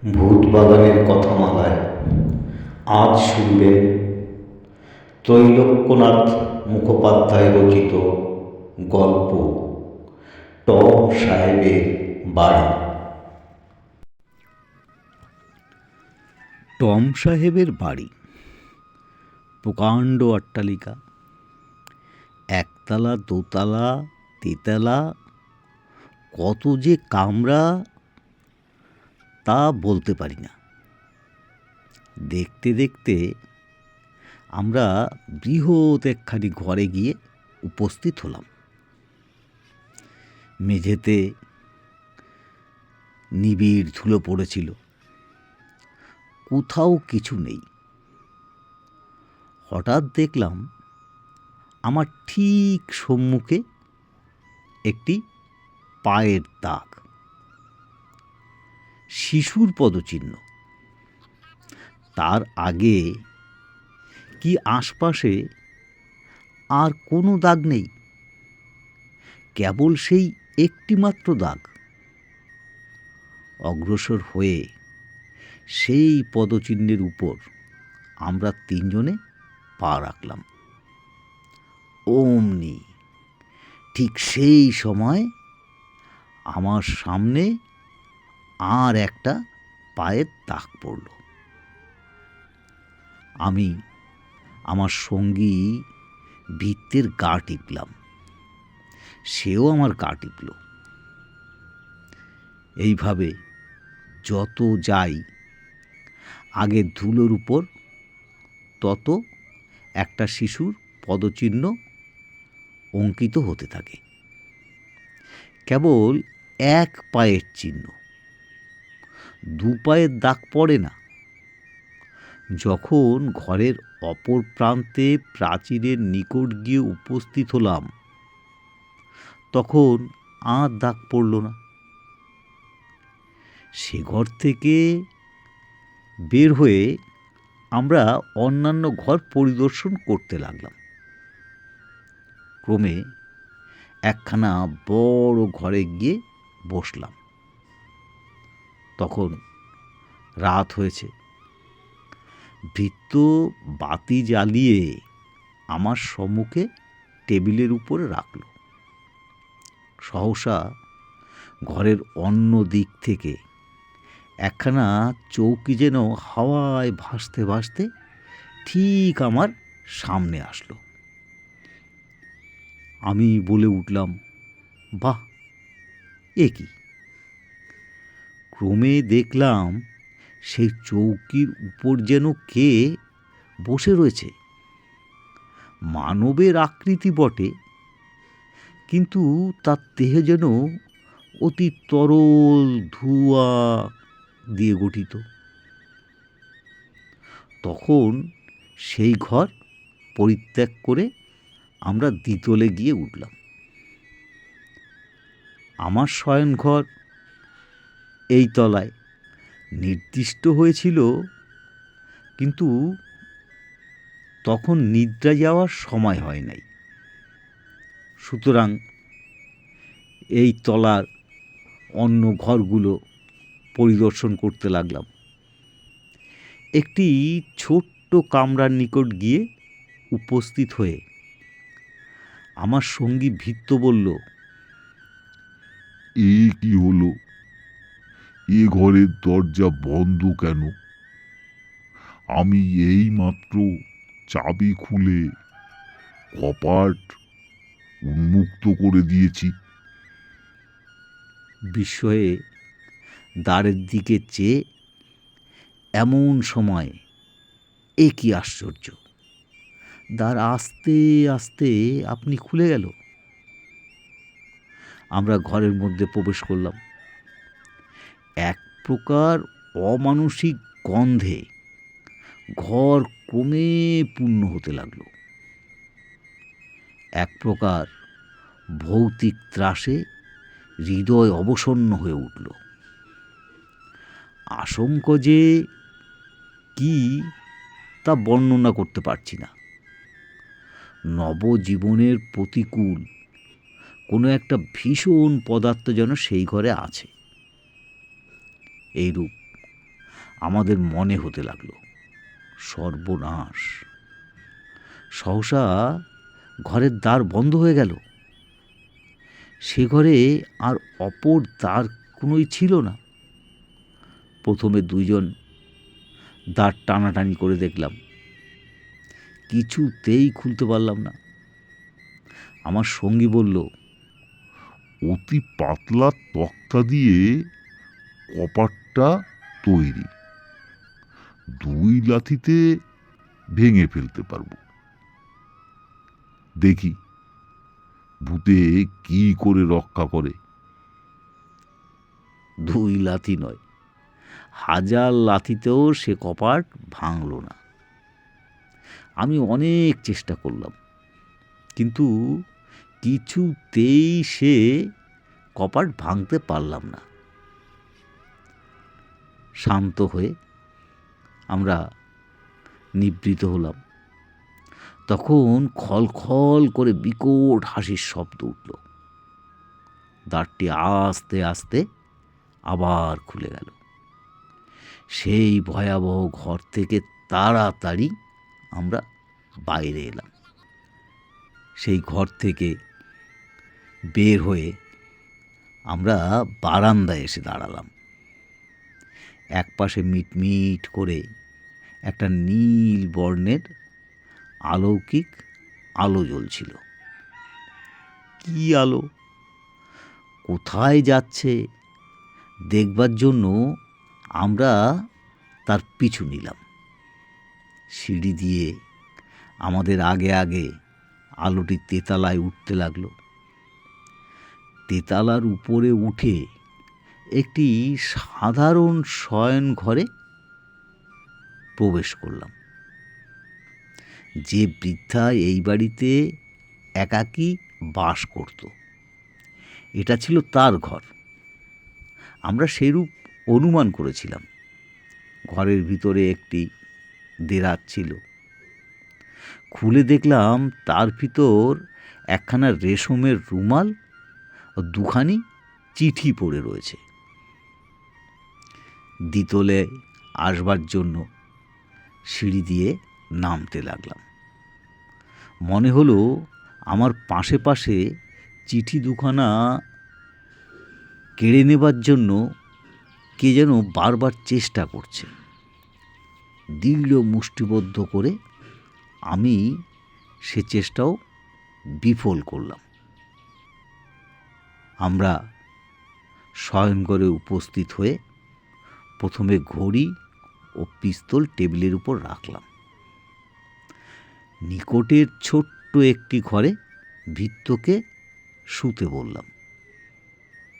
ভূতবাগানের কথামালায় আজ শুনবেন ত্রৈলোক্যনাথ মুখোপাধ্যায় রচিত গল্প টম সাহেবের বাড়ি। টম সাহেবের বাড়ি প্রকাণ্ড অট্টালিকা, একতলা, দোতলা, তেতলা, কত যে কামরা তা বলতে পারি না। দেখতে দেখতে আমরা বৃহৎ একখানি ঘরে গিয়ে উপস্থিত হলাম। মেঝেতে নিবিড় ধুলো পড়েছিল, কোথাও কিছু নেই। হঠাৎ দেখলাম আমার ঠিক সম্মুখে একটি পায়ের দাগ, শিশুর পদচিহ্ন। তার আগে কি আশপাশে আর কোনো দাগ নেই, কেবল সেই একটিমাত্র দাগ। অগ্রসর হয়ে সেই পদচিহ্নের উপর আমরা তিনজনে পা রাখলাম। অমনি ঠিক সেই সময় আমার সামনে আর একটা পায়ের দাগ পড়ল। আমি আমার সঙ্গী ভিত্তের গা টিপলাম, সেও আমার গা টিপল। এইভাবে যত যাই আগে ধুলোর উপর, তত একটা শিশুর পদচিহ্ন অঙ্কিত হতে থাকে। কেবল এক পায়ের চিহ্ন, দু পায়ের দাগ পড়ে না। যখন ঘরের অপর প্রান্তে প্রাচীরের নিকট গিয়ে উপস্থিত হলাম, তখন আর দাগ পড়ল না। সে ঘর থেকে বের হয়ে আমরা অন্যান্য ঘর পরিদর্শন করতে লাগলাম। ক্রমে একখানা বড় ঘরে গিয়ে বসলাম। তখন রাত হয়েছে। ভৃত্য বাতি জ্বালিয়ে আমার সম্মুখে টেবিলের উপরে রাখল। সহসা ঘরের অন্য দিক থেকে একখানা চৌকি যেন হাওয়ায় ভাসতে ভাসতে ঠিক আমার সামনে আসলো। আমি বলে উঠলাম, বাহ, এ কি! ক্রমে দেখলাম সেই চৌকির উপর যেন কে বসে রয়েছে। মানবের আকৃতি বটে, কিন্তু তার দেহ যেন অতি তরল ধোঁয়া দিয়ে গঠিত। তখন সেই ঘর পরিত্যাগ করে আমরা দ্বিতলে গিয়ে উঠলাম। আমার শয়নঘর এই তলায় নির্দিষ্ট হয়েছিল, কিন্তু তখন নিদ্রা যাওয়ার সময় হয় নাই। সুতরাং এই তলার অন্য ঘরগুলো পরিদর্শন করতে লাগলাম। একটি ছোট্ট কামরার নিকট গিয়ে উপস্থিত হয়ে আমার সঙ্গী ভৃত্য বলল, এ কি হলো? এ ঘরের দরজা বন্ধ কেন? আমি এই মাত্র চাবি খুলে কপাট উন্মুক্ত করে দিয়েছি। বিস্ময়ে দ্বারের দিকে চেয়ে এমন সময় এ কি আশ্চর্য! দ্বার আস্তে আস্তে আপনি খুলে গেল। আমরা ঘরের মধ্যে প্রবেশ করলাম। এক প্রকার অমানুষিক গন্ধে ঘর ক্রমে পূর্ণ হতে লাগল। এক প্রকার ভৌতিক ত্রাসে হৃদয় অবসন্ন হয়ে উঠল। আশঙ্কা যে কি তা বর্ণনা করতে পারছি না। নবজীবনের প্রতিকূল কোনো একটা ভীষণ পদার্থ যেন সেই ঘরে আছে। এইরূপ আমাদের মনে হতে লাগলো সর্বনাশ। সহসা ঘরের দ্বার বন্ধ হয়ে গেল। সে ঘরে আর অপর দ্বার কোনোই ছিল না। প্রথমে দুইজন দ্বার টানাটানি করে দেখলাম, কিছুতেই খুলতে পারলাম না। আমার সঙ্গী বলল, অতি পাতলা তক্তা দিয়ে কপাটটা তৈরি, 2 লাথিতে ভেঙে ফেলতে পারবো। দেখি ভূতে কি করে রক্ষা করে। 2 লাথি নয়, 1000 লাথিতেও সে কপাট ভাঙল না। আমি অনেক চেষ্টা করলাম, কিন্তু কিছুতেই সে কপাট ভাঙতে পারলাম না। শান্ত হয়ে আমরা নিবৃত হলাম। তখন খলখল করে বিকট হাসির শব্দ উঠল। দ্বারটি আস্তে আস্তে আবার খুলে গেল। সেই ভয়াবহ ঘর থেকে তাড়াতাড়ি আমরা বাইরে এলাম। সেই ঘর থেকে বের হয়ে আমরা বারান্দায় এসে দাঁড়ালাম। একপাশে মিটমিট করে একটা নীল বর্ণের অলৌকিক আলো জ্বলছিল। কি আলো, কোথায় যাচ্ছে দেখবার জন্য আমরা তার পিছু নিলাম। সিঁড়ি দিয়ে আমাদের আগে আগে আলোটি তেতলায় উঠতে লাগলো। তেতলার উপরে উঠে একটি সাধারণ শয়ন ঘরে প্রবেশ করলাম। যে বৃদ্ধা এই বাড়িতে একাকী বাস করত, এটা ছিল তার ঘর। আমরা সেরূপ অনুমান করেছিলাম। ঘরের ভিতরে একটি দেরাজ ছিল। খুলে দেখলাম তার ভিতর একখানা রেশমের রুমাল ও 2খানি চিঠি পড়ে রয়েছে। দ্বিতলে আসবার জন্য সিঁড়ি দিয়ে নামতে লাগলাম। মনে হলো আমার পাশে পাশে চিঠি 2খানা কেড়ে নেবার জন্য কে যেন বারবার চেষ্টা করছে। দৃঢ় মুষ্টিবদ্ধ করে আমি সে চেষ্টাও বিফল করলাম। আমরা শয়নঘরে উপস্থিত হয়ে প্রথমে ঘড়ি ও পিস্তল টেবিলের উপর রাখলাম। নিকটের ছোট্ট একটি ঘরে ভৃত্যকে শুতে বললাম।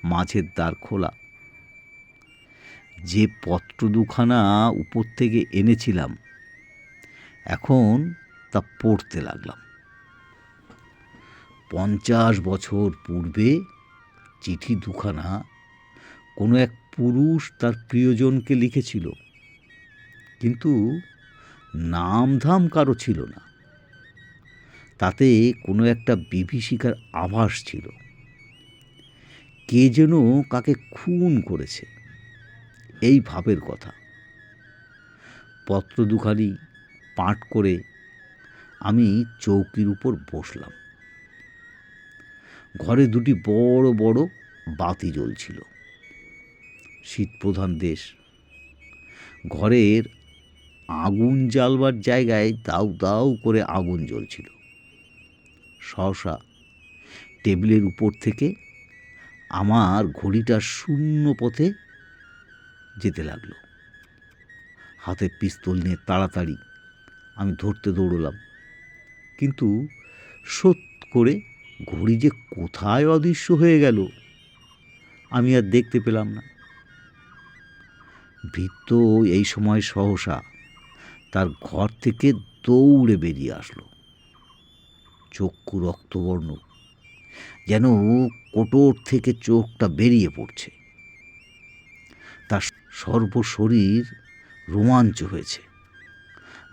মাঝের দ্বার খোলা। যে পত্র 2খানা উপর থেকে এনেছিলাম, এখন তা পড়তে লাগলাম। 50 বছর পূর্বে চিঠি 2খানা কোনো এক পুরুষ তার প্রিয়জনকে লিখেছিল, কিন্তু নামধাম কারো ছিল না। তাতে কোনো একটা বিভীষিকার আভাস ছিল। কে যেন কাকে খুন করেছে, এই ভাবের কথা। পত্র 2খানি পাঠ করে আমি চৌকির উপর বসলাম। ঘরে 2টি বড় বড় বাতি জ্বলছিল। শীতপ্রধান দেশ। ঘরের আগুন জ্বালবার জায়গায় দাউ দাউ করে আগুন জ্বলছিল। সহসা টেবিলের উপর থেকে আমার ঘড়িটা শূন্য পথে যেতে লাগলো। হাতে পিস্তল নিয়ে তাড়াতাড়ি আমি ধরতে দৌড়লাম, কিন্তু সত করে ঘড়ি যে কোথায় অদৃশ্য হয়ে গেল আমি আর দেখতে পেলাম না। ভৃত্য এই সময় সহসা তার ঘর থেকে দৌড়ে বেরিয়ে আসলো। চক্ষু রক্তবর্ণ, যেন কোটর থেকে চোখটা বেরিয়ে পড়ছে। তার সর্বশরীর রোমাঞ্চ হয়েছে।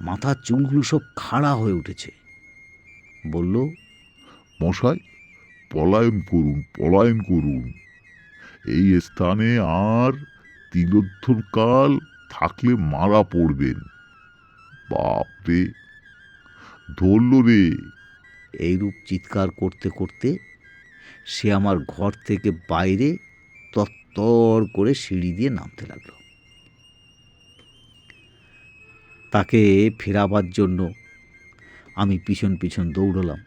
মাথার চুলগুলো সব খাড়া হয়ে উঠেছে। বলল, মশাই, পলায়ন করুন, পলায়ন করুন। এই স্থানে আর তিলোত্তরকাল থাকলে মারা পড়বেন। বাপরে, ধরল রে। এইরূপ চিৎকার করতে করতে সে আমার ঘর থেকে বাইরে তত্তর করে সিঁড়ি দিয়ে নামতে লাগলো। তাকে ফেরাবার জন্য আমি পিছন পিছন দৌড়লাম,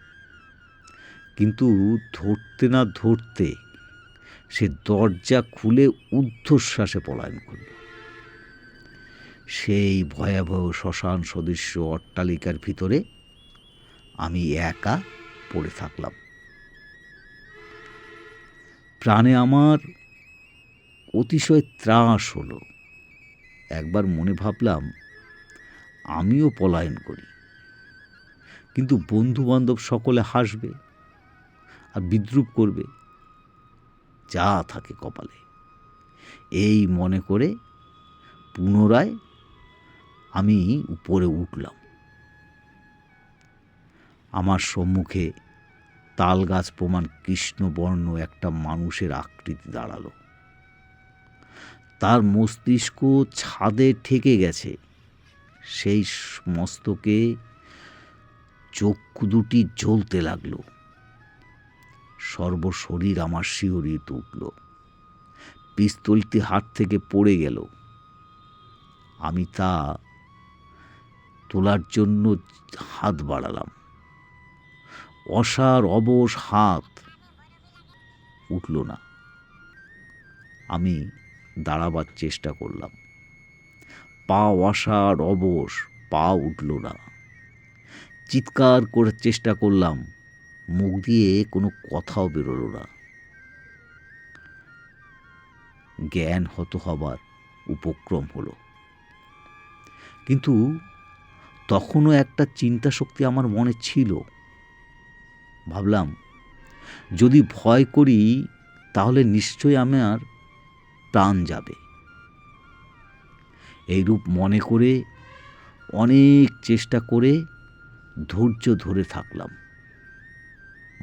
কিন্তু ধরতে না ধরতে সে দরজা খুলে ঊর্ধ্বশ্বাসে পলায়ন করল। সেই ভয়াবহ শ্মশান সদৃশ্য অট্টালিকার ভিতরে আমি একা পড়ে থাকলাম। প্রাণে আমার অতিশয় ত্রাস হলো। একবার মনে ভাবলাম আমিও পলায়ন করি, কিন্তু বন্ধু বান্ধব সকলে হাসবে আর বিদ্রূপ করবে, যা থাকে কপালে। এই মনে করে পুনরায় আমি উপরে উঠলাম। আমার সম্মুখে তালগাছ প্রমাণ কৃষ্ণবর্ণ একটা মানুষের আকৃতি দাঁড়ালো। তার মস্তিষ্ক ছাদে ঠেকে গেছে। সেই মস্তকে চক্ষু দুটি জ্বলতে লাগলো। সর্বশরীর আমার শিহরিত উঠল। পিস্তলটি হাত থেকে পড়ে গেল। আমি তা তোলার জন্য হাত বাড়ালাম। অসার অবশ হাত উঠল না। আমি দাঁড়াবার চেষ্টা করলাম। পা অসার অবশ, পা উঠল না। চিৎকার করে চেষ্টা করলাম, মুখ দিয়ে কোনো কথাও বেরোলো না। জ্ঞান হত হবার উপক্রম হলো। কিন্তু তখনও একটা চিন্তা শক্তি আমার মনে ছিল। ভাবলাম, যদি ভয় করি তাহলে নিশ্চয়ই আমার প্রাণ যাবে। এইরূপ মনে করে অনেক চেষ্টা করে ধৈর্য ধরে থাকলাম।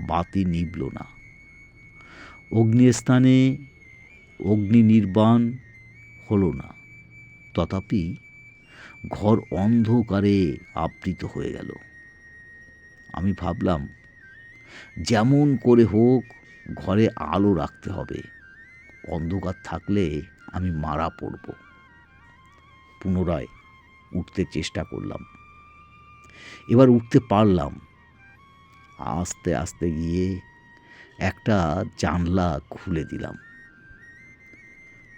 বাতি নিভল না। অগ্নিস্থানে অগ্নি নির্বাণ হলো না। তথাপি ঘর অন্ধকারে আবৃত হয়ে গেল। আমি ভাবলাম, যেমন করে হোক ঘরে আলো রাখতে হবে, অন্ধকার থাকলে আমি মারা পড়ব। পুনরায় উঠতে চেষ্টা করলাম। এবার উঠতে পারলাম। আস্তে আস্তে গিয়ে একটা জানলা খুলে দিলাম।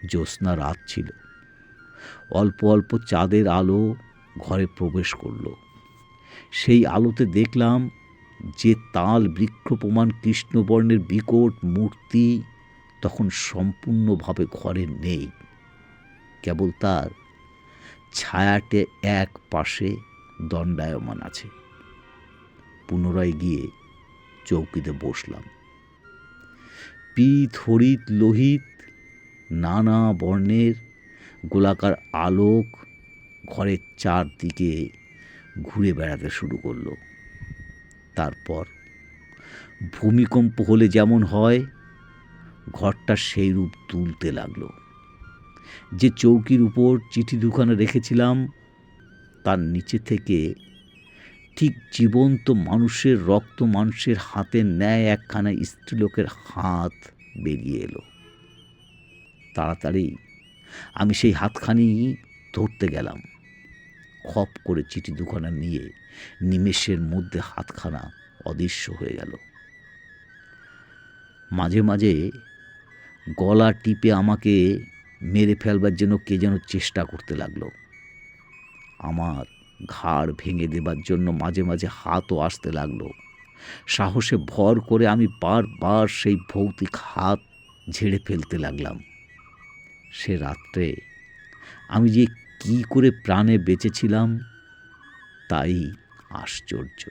জ্যোৎস্না রাত ছিল। অল্প অল্প চাঁদের আলো ঘরে প্রবেশ করল। সেই আলোতে দেখলাম যে তাল বৃক্ষ প্রমাণ কৃষ্ণবর্ণের বিকট মূর্তি তখন সম্পূর্ণভাবে ঘরে নেই। কেবল তার ছায়াটে এক পাশে দণ্ডায়মান আছে। পুনরায় গিয়ে চৌকিতে বসলাম। পীত হরিত লোহিত নানা বর্ণের গোলাকার আলোক ঘরের চারদিকে ঘুরে বেড়াতে শুরু করলো। তারপর ভূমিকম্প হলে যেমন হয়, ঘরটা সেই রূপ তুলতে লাগলো। যে চৌকির উপর চিঠি দুখানা রেখেছিলাম তার নিচে থেকে ঠিক জীবন্ত মানুষের রক্ত মাংসের হাতের ন্যায় একখানা স্ত্রীলোকের হাত বেরিয়ে এলো। তাড়াতাড়ি আমি সেই হাতখানি ধরতে গেলাম। খপ করে চিঠি দুখানা নিয়ে নিমেষের মধ্যে হাতখানা অদৃশ্য হয়ে গেল। মাঝে মাঝে গলা টিপে আমাকে মেরে ফেলবার জন্য কে যেন চেষ্টা করতে লাগলো। আমার ঘাড় ভেঙে দেবার জন্য মাঝে মাঝে হাতও আসতে লাগলো। সাহসে ভর করে আমি বারবার সেই ভৌতিক হাত ঝেড়ে ফেলতে লাগলাম। সে রাত্রে আমি যে কি করে প্রাণে বেঁচেছিলাম তাই আশ্চর্য।